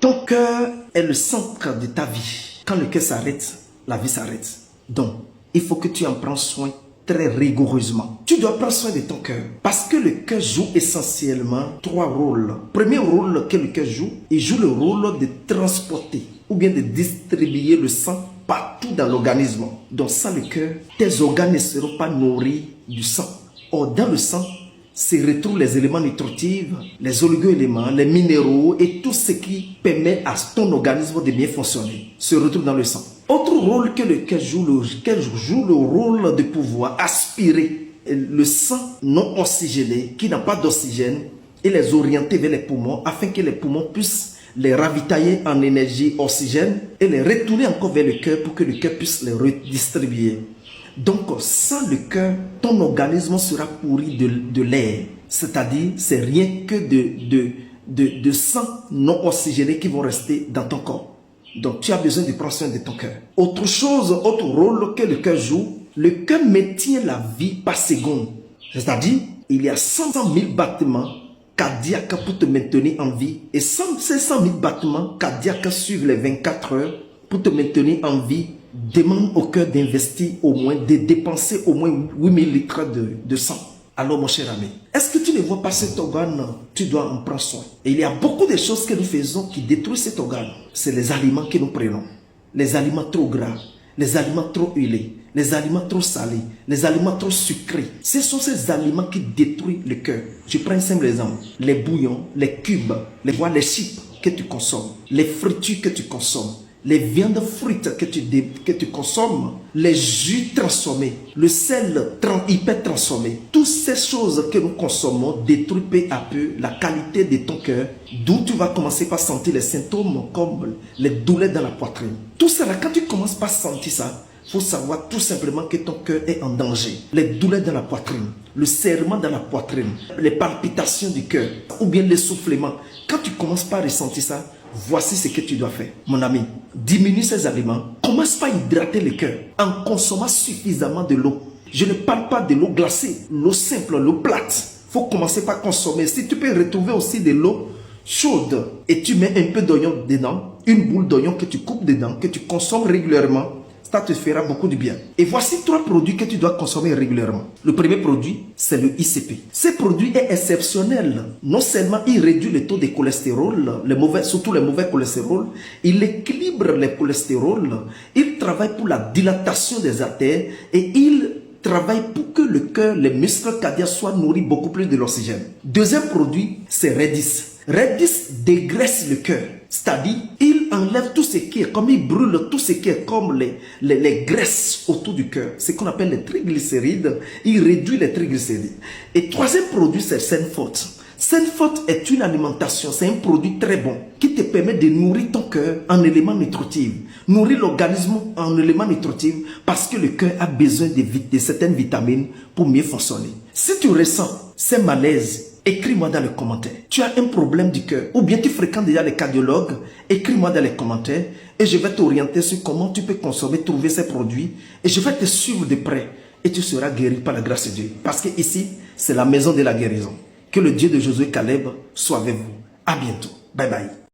Ton cœur est le centre de ta vie. Quand le cœur s'arrête, la vie s'arrête. Donc, il faut que tu en prends soin très rigoureusement. Tu dois prendre soin de ton cœur. Parce que le cœur joue essentiellement 3 rôles. Premier rôle que le cœur joue, il joue le rôle de transporter ou bien de distribuer le sang partout dans l'organisme. Donc sans le cœur, tes organes ne seront pas nourris du sang. Or, dans le sang, se retrouvent les éléments nutritifs, les oligo-éléments, les minéraux et tout ce qui permet à ton organisme de bien fonctionner se retrouve dans le sang. Autre rôle que le cœur joue, le rôle de pouvoir aspirer le sang non oxygéné qui n'a pas d'oxygène et les orienter vers les poumons afin que les poumons puissent les ravitailler en énergie oxygène et les retourner encore vers le cœur pour que le cœur puisse les redistribuer. Donc, sans le cœur, ton organisme sera pourri de l'air. C'est-à-dire, c'est rien que de sang non oxygéné qui vont rester dans ton corps. Donc, tu as besoin de prendre soin de ton cœur. Autre rôle que le cœur joue, le cœur maintient la vie par seconde. C'est-à-dire, il y a 100 000 battements cardiaques pour te maintenir en vie. Et ces 100 000 battements cardiaques suivent les 24 heures pour te maintenir en vie. Demande au cœur d'investir au moins, de dépenser au moins 8000 litres de sang. Alors mon cher ami, est-ce que tu ne vois pas cet organe? Tu dois en prendre soin. Et il y a beaucoup de choses que nous faisons qui détruisent cet organe. C'est les aliments que nous prenons. Les aliments trop gras, les aliments trop huilés, les aliments trop salés, les aliments trop sucrés. Ce sont ces aliments qui détruisent le cœur. Je prends un simple exemple. Les bouillons, les cubes, les chips que tu consommes, les fritures que tu consommes, les viandes frites que tu consommes, les jus transformés, le sel hyper transformé, toutes ces choses que nous consommons détruisent peu à peu la qualité de ton cœur, d'où tu vas commencer par sentir les symptômes comme les douleurs dans la poitrine. Tout ça, quand tu commences par sentir ça, il faut savoir tout simplement que ton cœur est en danger. Les douleurs dans la poitrine, le serrement dans la poitrine, les palpitations du cœur ou bien l'essoufflement. Quand tu commences par ressentir ça, voici ce que tu dois faire. Mon ami, diminue ces aliments. Commence par hydrater le cœur en consommant suffisamment de l'eau. Je ne parle pas de l'eau glacée, l'eau simple, l'eau plate. Il faut commencer par consommer. Si tu peux retrouver aussi de l'eau chaude et tu mets un peu d'oignon dedans, une boule d'oignon que tu coupes dedans, que tu consommes régulièrement, ça te fera beaucoup de bien. Et voici 3 produits que tu dois consommer régulièrement. Le premier produit, c'est le ICP. Ce produit est exceptionnel. Non seulement il réduit le taux de cholestérol, surtout les mauvais cholestérol, il équilibre les cholestérols, il travaille pour la dilatation des artères et il travaille pour que le cœur, les muscles cardiaques soient nourris beaucoup plus de l'oxygène. Deuxième produit, c'est Redis. Redis dégraisse le cœur. C'est-à-dire, il enlève tout ce qui est, comme il brûle tout ce qui est comme les graisses autour du cœur. Ce qu'on appelle les triglycérides. Il réduit les triglycérides. Et troisième produit, c'est Senforte. Senforte est une alimentation, c'est un produit très bon qui te permet de nourrir ton cœur en éléments nutritifs. Nourrir l'organisme en éléments nutritifs parce que le cœur a besoin de certaines vitamines pour mieux fonctionner. Si tu ressens ces malaises, écris-moi dans les commentaires. Tu as un problème du cœur ou bien tu fréquentes déjà les cardiologues, écris-moi dans les commentaires et je vais t'orienter sur comment tu peux consommer, trouver ces produits et je vais te suivre de près et tu seras guéri par la grâce de Dieu. Parce que ici, c'est la maison de la guérison. Que le Dieu de Josué Caleb soit avec vous. À bientôt. Bye bye.